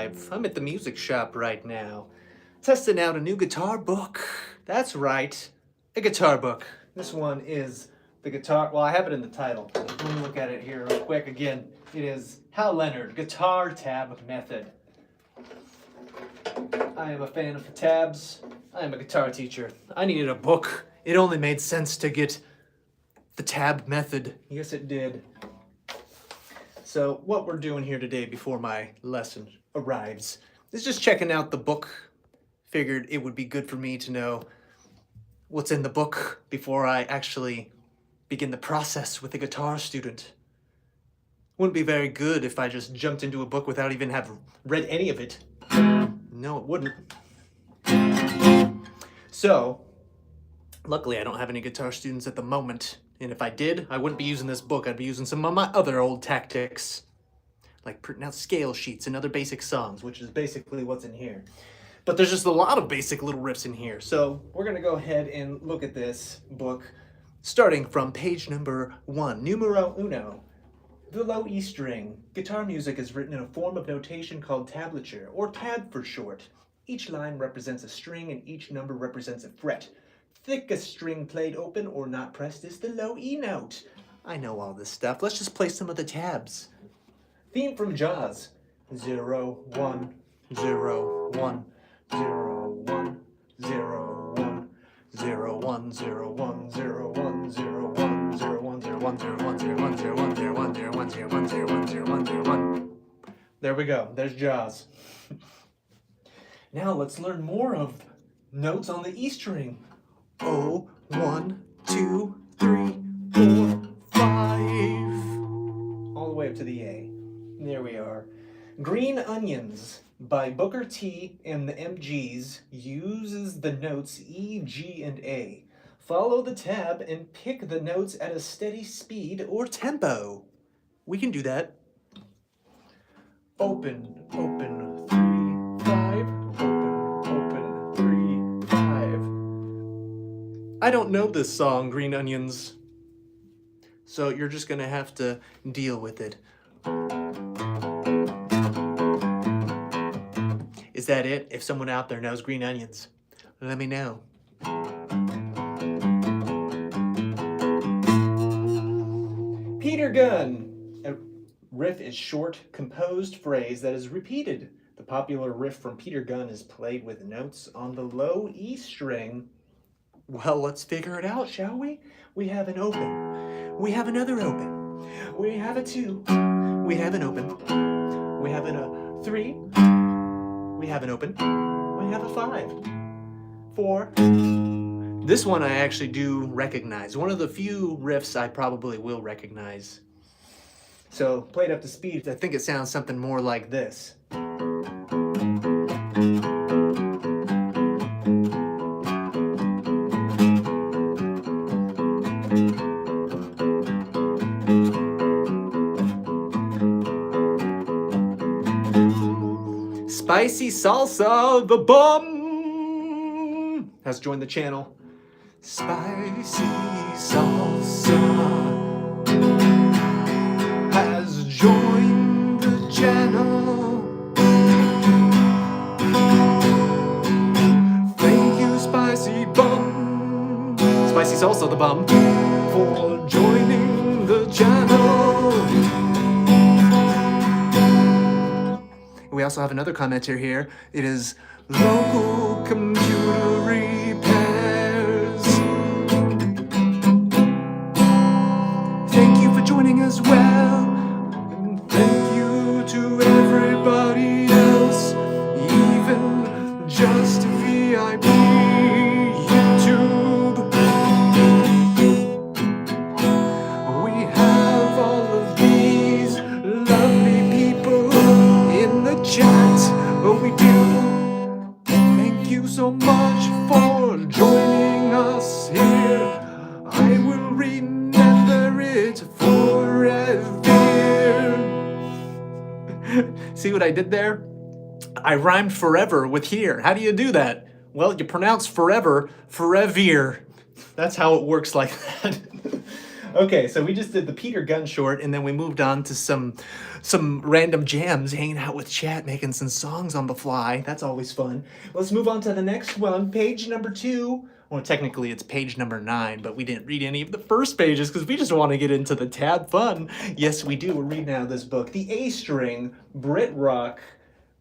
live. I'm at the music shop right now, testing out a new guitar book. That's right, a guitar book. This one is the guitar, well, I have it in the title. Let me look at it here real quick again. It is Hal Leonard, Guitar Tab Method. I am a fan of the tabs. I am a guitar teacher. I needed a book. It only made sense to get the tab method. Yes, it did. So what we're doing here today before my lesson arrives is just checking out the book. Figured it would be good for me to know what's in the book before I actually begin the process with a guitar student. Wouldn't be very good if I just jumped into a book without even have read any of it. No, it wouldn't. So, luckily I don't have any guitar students at the moment. And if I did, I wouldn't be using this book. I'd be using some of my other old tactics, like printing out scale sheets and other basic songs, which is basically what's in here. But there's just a lot of basic little riffs in here. So we're gonna go ahead and look at this book, starting from page number 1, numero uno. The low E string. Guitar music is written in a form of notation called tablature, or tab for short. Each line represents a string and each number represents a fret. Thickest string played open or not pressed is the low E note. I know all this stuff. Let's just play some of the tabs. Theme from Jaws. 0, 1, 0, 1, 0, 1, 0, 1, 0, 1, 0, 1, 0, 1, 0, 1, 0, 1, 0, 1, 0, 1, 0, 1, 0, 1, 0, 1, 0, 1, 0, 1, 0, 1, 0, 1, 0, 1. There we go. There's Jaws. Now let's learn more of notes on the E string. 0, 1, 2, 3, 4, 5. All the way up to the A. There we are. Green Onions by Booker T and the MGs uses the notes E, G, and A. Follow the tab and pick the notes at a steady speed or tempo. We can do that. Open, open, 3, 5. Open, 3, 5. I don't know this song, Green Onions. So you're just gonna have to deal with it. Is that it? If someone out there knows Green Onions, let me know. Peter Gunn. A riff is short, composed phrase that is repeated. The popular riff from Peter Gunn is played with notes on the low E string. Well, let's figure it out, shall we? We have an open. We have another open. We have a 2. We have an open. We have a 3. We have an open. We have a 5. 4. This one I actually do recognize. One of the few riffs I probably will recognize. So, played up to speed, I think it sounds something more like this. Spicy Salsa, the bum, has joined the channel. Spicy Salsa has joined the channel. Thank you, Spicy Bum, Spicy Salsa, the bum, for joining the channel. We also have another commenter here. It is local computer repairs. Thank you for joining as well. And thank you to everybody else, even just VIP YouTube. We have all of these lovely people in the chat. Oh, we do. Thank you so much for joining us here. I will remember it forever. See what I did there? I rhymed forever with here. How do you do that? Well, you pronounce forever, forever. That's how it works like that. Okay, so we just did the Peter Gunn short, and then we moved on to some random jams, hanging out with chat, making some songs on the fly. That's always fun. Let's move on to the next one, page number 2. Well, technically it's page number 9, but we didn't read any of the first pages because we just want to get into the tab fun. Yes, we do. We're reading out of this book. The A string, Brit rock.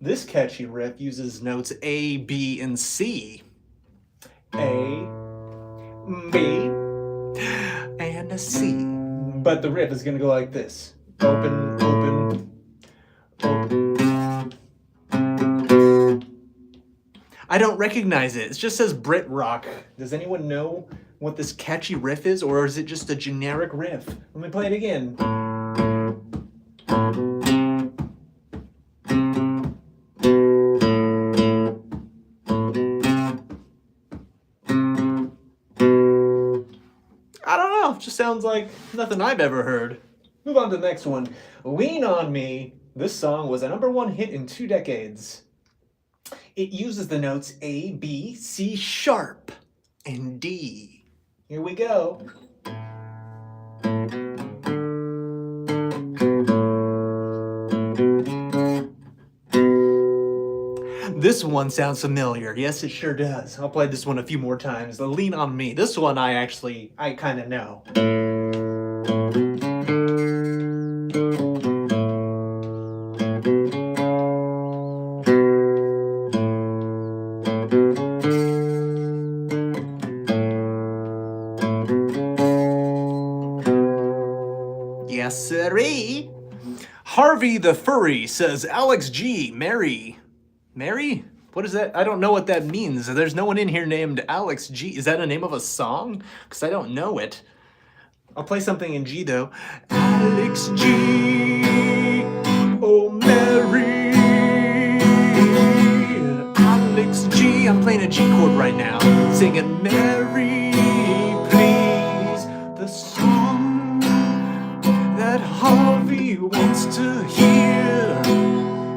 This catchy riff uses notes A, B, and C. A, B, and a C. But the riff is going to go like this. Open, open, open. I don't recognize it. It just says Brit rock. Does anyone know what this catchy riff is, or is it just a generic riff? Let me play it again. I don't know. It just sounds like nothing I've ever heard. Move on to the next one. Lean on Me. This song was a #1 hit in 2 decades. It uses the notes A, B, C sharp, and D. Here we go. This one sounds familiar. Yes, it sure does. I'll play this one a few more times. The Lean on Me. This one I kind of know. Yes, sirree. Harvey the Furry says, Alex G, Mary. Mary? What is that? I don't know what that means. There's no one in here named Alex G. Is that a name of a song? Because I don't know it. I'll play something in G, though. Alex G, oh Mary. Alex G. I'm playing a G chord right now. Singing Mary, please. The song that Harvey wants to hear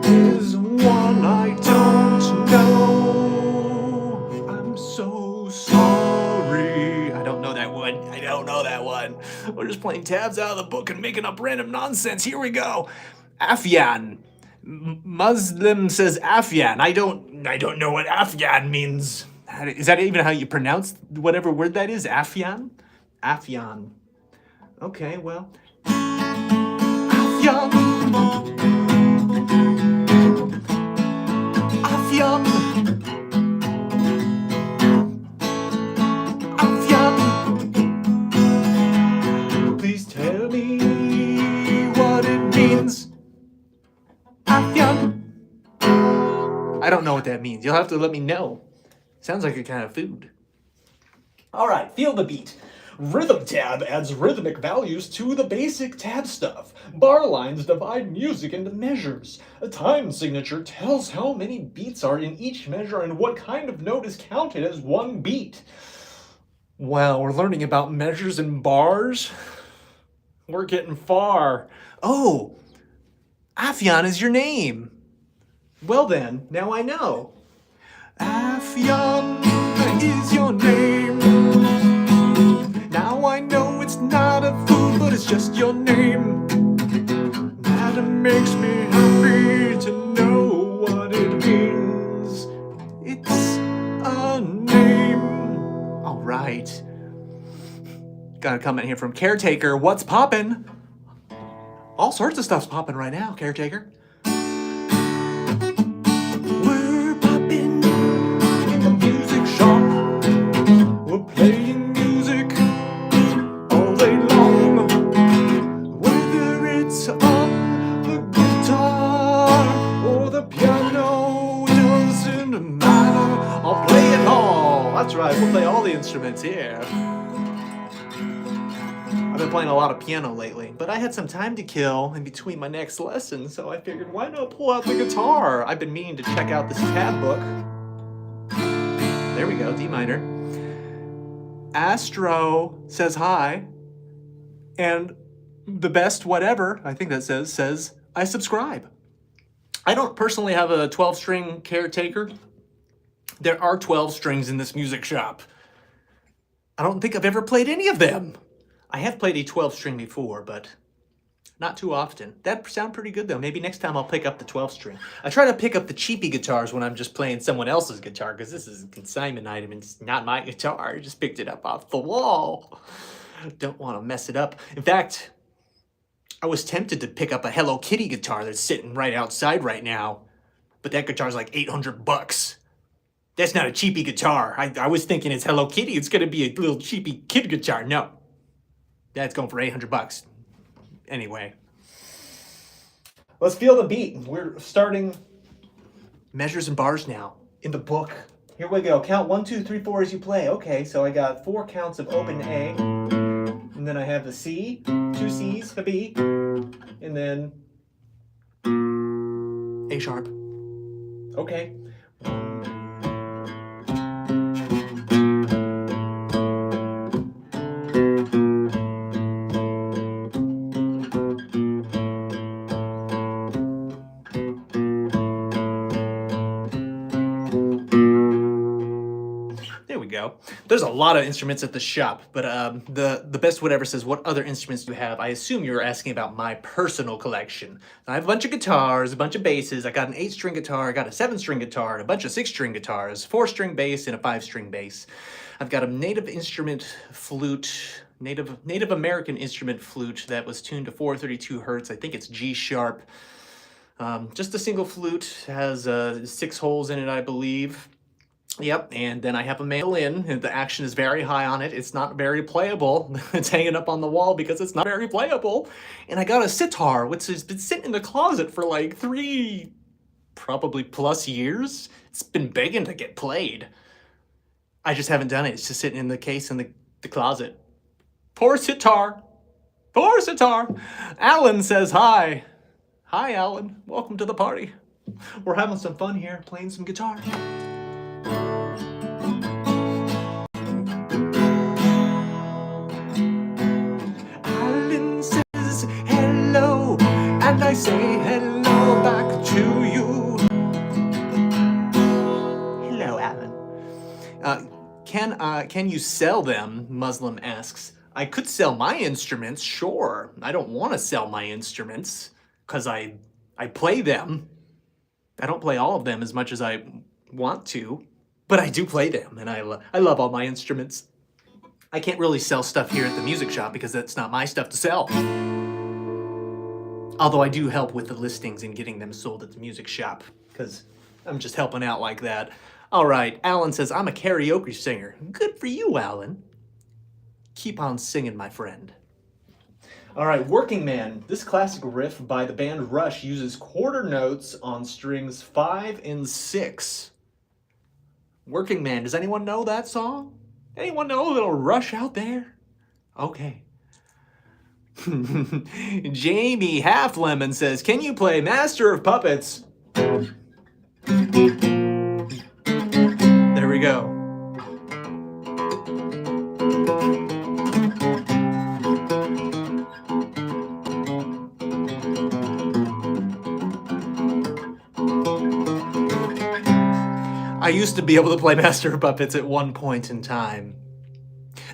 is one I don't know. I'm so sorry. I don't know that one. I don't know that one. We're just playing tabs out of the book and making up random nonsense. Here we go. Afyan. Muslim says Afyan. I don't know what Afyan means. Is that even how you pronounce whatever word that is? Afyan? Afyan. Okay, well. Afyan. Afyan. Afyan. Please tell me what it means. Afyan. I don't know what that means. You'll have to let me know. Sounds like a kind of food. All right, feel the beat. Rhythm tab adds rhythmic values to the basic tab stuff. Bar lines divide music into measures. A time signature tells how many beats are in each measure and what kind of note is counted as one beat. Wow, we're learning about measures and bars? We're getting far. Oh, Afyan is your name. Well then, now I know. Afyan is your name. Now I know it's not a food, but it's just your name. That makes me happy to know what it means. It's a name. All right. Got a comment here from Caretaker. What's poppin'? All sorts of stuff's poppin' right now, Caretaker. We're poppin' in the music shop. We're playing music all day long. Whether it's on the guitar or the piano, doesn't matter. I'll play it all. That's right, we'll play all the instruments here. I've been playing a lot of piano lately, but I had some time to kill in between my next lesson, so I figured, why not pull out the guitar? I've been meaning to check out this tab book. There we go, D minor. Astro says hi, and the best whatever, I think that says, I subscribe. I don't personally have a 12-string Caretaker. There are 12 strings in this music shop. I don't think I've ever played any of them. I have played a 12-string before, but not too often. That sound pretty good though. Maybe next time I'll pick up the 12-string. I try to pick up the cheapy guitars when I'm just playing someone else's guitar, because this is a consignment item and it's not my guitar. I just picked it up off the wall. Don't want to mess it up. In fact, I was tempted to pick up a Hello Kitty guitar that's sitting right outside right now, but that guitar's like $800. That's not a cheapy guitar. I was thinking it's Hello Kitty. It's gonna be a little cheapy kid guitar. No, that's going for $800. Anyway, let's feel the beat. We're starting measures and bars now in the book. Here we go. Count 1, 2, 3, 4 as you play. Okay, so I got 4 counts of open A, and then I have the C, 2 C's, a B, and then A sharp. Okay. There's a lot of instruments at the shop, but the best whatever says, what other instruments do you have? I assume you're asking about my personal collection. I have a bunch of guitars, a bunch of basses. I got an 8-string guitar, I got a 7-string guitar, and a bunch of 6-string guitars, 4-string bass, and a 5-string bass. I've got a native instrument flute, Native American instrument flute that was tuned to 432 hertz. I think it's G sharp. Just a single flute, has 6 holes in it, I believe. Yep, and then I have a mandolin, and the action is very high on it. It's not very playable. It's hanging up on the wall because it's not very playable. And I got a sitar, which has been sitting in the closet for like 3, probably plus years. It's been begging to get played. I just haven't done it. It's just sitting in the case in the closet. Poor sitar. Poor sitar. Alan says hi. Hi, Alan. Welcome to the party. We're having some fun here, playing some guitar. Alan says hello, and I say hello back to you. Hello, Alan. Can you sell them? Muslim asks. I could sell my instruments, sure. I don't want to sell my instruments, because I play them. I don't play all of them as much as I want to, but I do play them, and I love all my instruments. I can't really sell stuff here at the music shop because that's not my stuff to sell. Although I do help with the listings and getting them sold at the music shop, because I'm just helping out like that. All right, Alan says, I'm a karaoke singer. Good for you, Alan. Keep on singing, my friend. All right, Working Man. This classic riff by the band Rush uses quarter notes on strings 5 and 6. Working Man, does anyone know that song? Anyone know a little Rush out there? Okay. Jamie Half Lemon says, can you play Master of Puppets? There we go. I used to be able to play Master of Puppets at one point in time.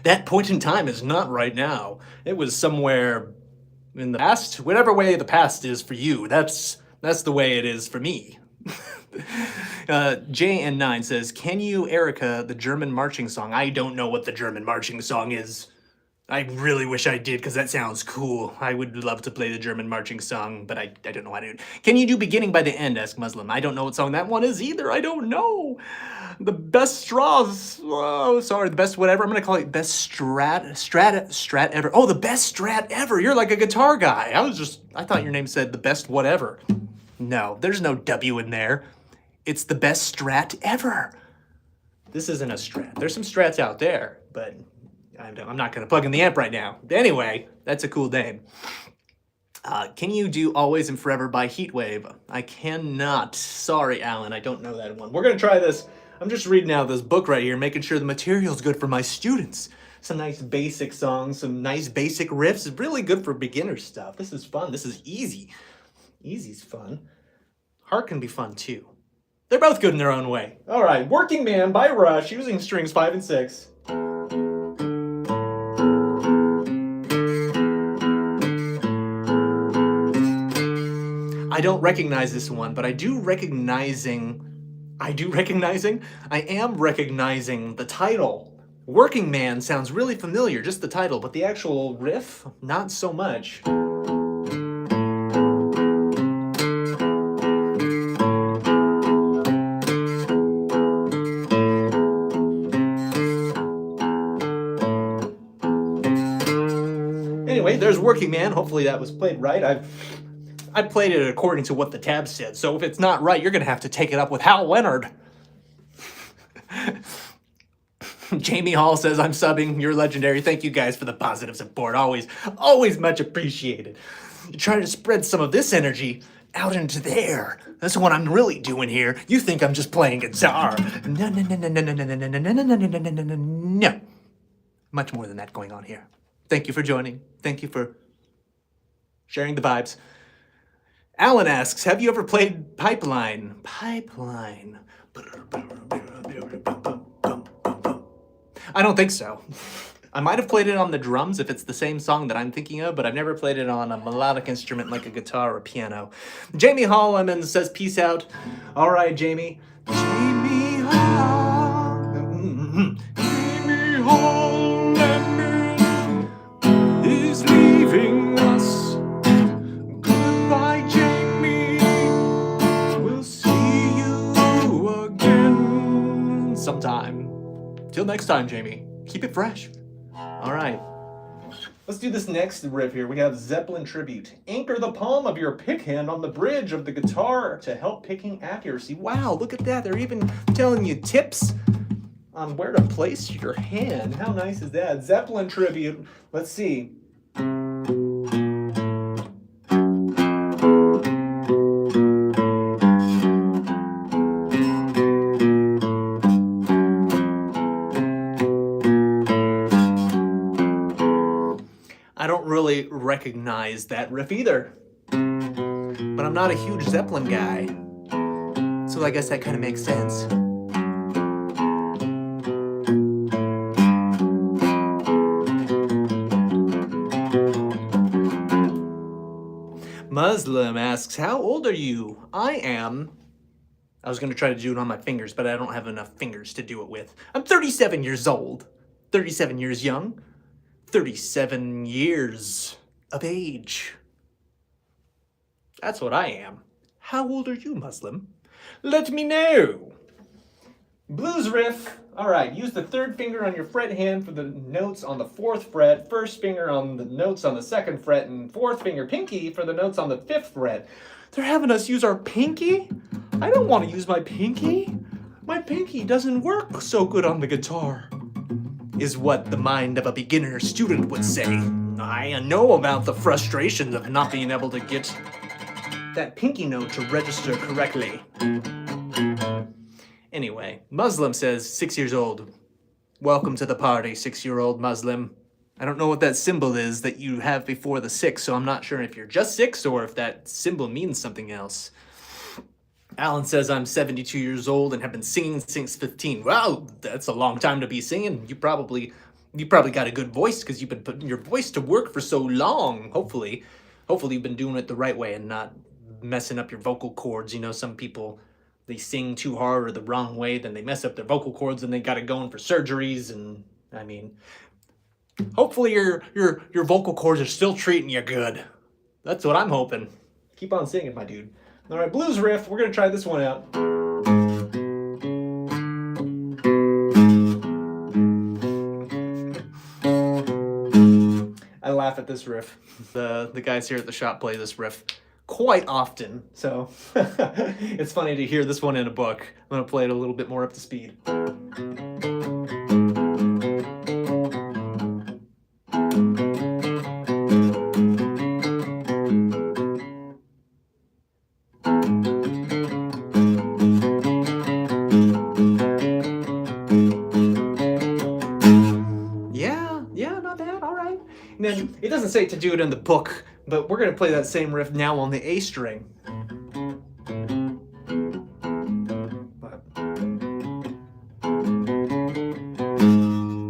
That point in time is not right now. It was somewhere in the past. Whatever way the past is for you, that's the way it is for me. JN9 says, can you, Erica, the German marching song? I don't know what the German marching song is. I really wish I did, because that sounds cool. I would love to play the German marching song, but I don't know how to do it. Can you do Beginning by the End, ask Muslim. I don't know what song that one is either. I don't know. The best straws. Oh, sorry, the best whatever. I'm going to call it best strat ever. Oh, the best strat ever. You're like a guitar guy. I thought your name said the best whatever. No, there's no W in there. It's the best strat ever. This isn't a strat. There's some strats out there, but I'm not going to plug in the amp right now. Anyway, that's a cool name. Can you do Always and Forever by Heatwave? I cannot. Sorry, Alan. I don't know that one. We're going to try this. I'm just reading out this book right here, making sure the material's good for my students. Some nice basic songs, some nice basic riffs. It's really good for beginner stuff. This is fun. This is easy. Easy's fun. Hard can be fun, too. They're both good in their own way. All right, Working Man by Rush, using strings 5 and 6. I don't recognize this one, but I am recognizing the title. Working Man sounds really familiar, just the title, but the actual riff, not so much. Anyway, there's Working Man. Hopefully that was played right. I played it according to what the tab said, so if it's not right, you're gonna have to take it up with Hal Leonard. Jamie Hall says, I'm subbing, you're legendary. Thank you guys for the positive support. Always much appreciated. You try to spread some of this energy out into there. That's what I'm really doing here. You think I'm just playing guitar. No. Much more than that going on here. Thank you for joining. Thank you for sharing the vibes. Alan asks, have you ever played Pipeline? Pipeline. I don't think so. I might have played it on the drums if it's the same song that I'm thinking of, but I've never played it on a melodic instrument like a guitar or a piano. Jamie Hall Lemons says, peace out. All right, Jamie. Jamie Hall. Jamie Hall Lemons is leaving us. Goodbye, Jamie. We'll see you again sometime. Till next time, Jamie. Keep it fresh. All right. Let's do this next riff here. We have Zeppelin Tribute. Anchor the palm of your pick hand on the bridge of the guitar to help picking accuracy. Wow, look at that. They're even telling you tips on where to place your hand. How nice is that? Zeppelin Tribute. Let's see. I don't really recognize that riff either, but I'm not a huge Zeppelin guy, so I guess that kind of makes sense. Muslim asks, how old are you? I was going to try to do it on my fingers, but I don't have enough fingers to do it with. I'm 37 years old. 37 years young. 37 years of age. That's what I am. How old are you, Muslim? Let me know. Blues riff. All right, use the third finger on your fret hand for the notes on the fourth fret, first finger on the notes on the second fret, and fourth finger pinky for the notes on the fifth fret. They're having us use our pinky? I don't want to use my pinky. My pinky doesn't work so good on the guitar, is what the mind of a beginner student would say. I know about the frustrations of not being able to get that pinky note to register correctly. Anyway, Muslim says, 6 years old. Welcome to the party, 6-year-old Muslim. I don't know what that symbol is that you have before the 6, so I'm not sure if you're just 6 or if that symbol means something else. Alan says, I'm 72 years old and have been singing since 15. Wow, that's a long time to be singing. You probably got a good voice because you've been putting your voice to work for so long. Hopefully you've been doing it the right way and not messing up your vocal cords. You know, some people, they sing too hard or the wrong way, then they mess up their vocal cords and they got to go in for surgeries. And I mean, hopefully your vocal cords are still treating you good. That's what I'm hoping. Keep on singing, my dude. All right, blues riff. We're gonna try this one out. I laugh at this riff. The guys here at the shop play this riff quite often, so it's funny to hear this one in a book. I'm gonna play it a little bit more up to speed. Yeah, not bad, all right. And then, it doesn't say to do it in the book, but we're gonna play that same riff now on the A string.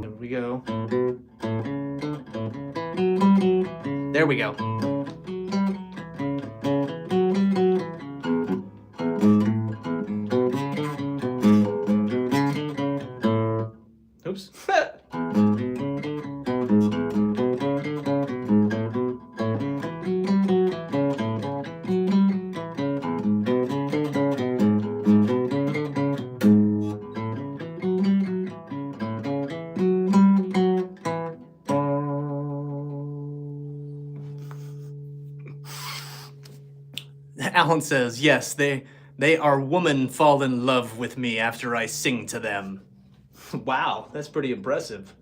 There we go. There we go. Alan says, yes, they are women fall in love with me after I sing to them. Wow, that's pretty impressive.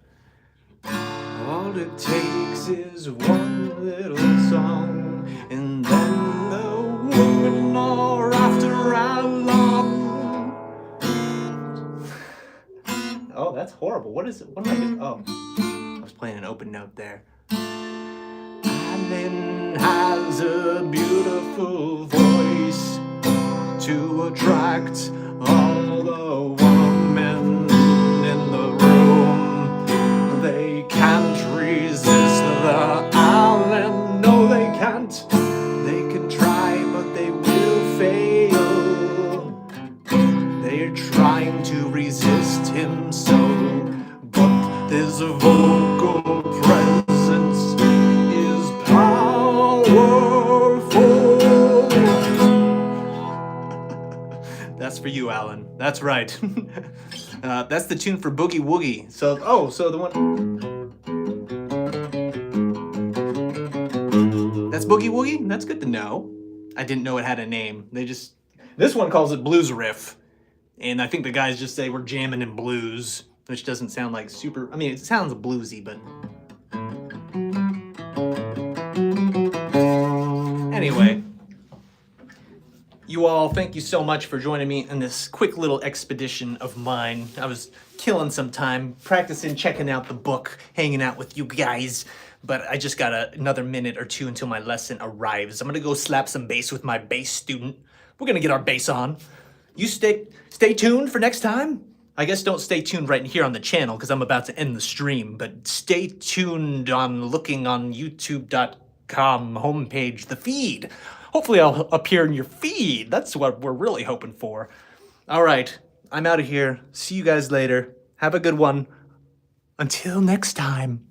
All it takes is one little song, and then the women are after how long. Oh, that's horrible. What is it? What am I doing? Oh, I was playing an open note there. Alan has a beautiful voice to attract all the women in the room. They can't resist the Alan. No, they can't. They can try, but they will fail. They're trying to resist him so, but this vocal presence is powerful. That's for you, Alan. That's right. That's the tune for Boogie Woogie. So the one... That's Boogie Woogie? That's good to know. I didn't know it had a name. This one calls it Blues Riff. And I think the guys just say we're jamming in blues, which doesn't sound like super... I mean, it sounds bluesy, but... Anyway, you all, thank you so much for joining me in this quick little expedition of mine. I was killing some time, practicing, checking out the book, hanging out with you guys, but I just got another minute or two until my lesson arrives. I'm gonna go slap some bass with my bass student. We're gonna get our bass on. You stay tuned for next time. I guess don't stay tuned right here on the channel because I'm about to end the stream, but stay tuned on looking on youtube.com homepage, the feed. Hopefully I'll appear in your feed. That's what we're really hoping for. All right, I'm out of here. See you guys later. Have a good one. Until next time.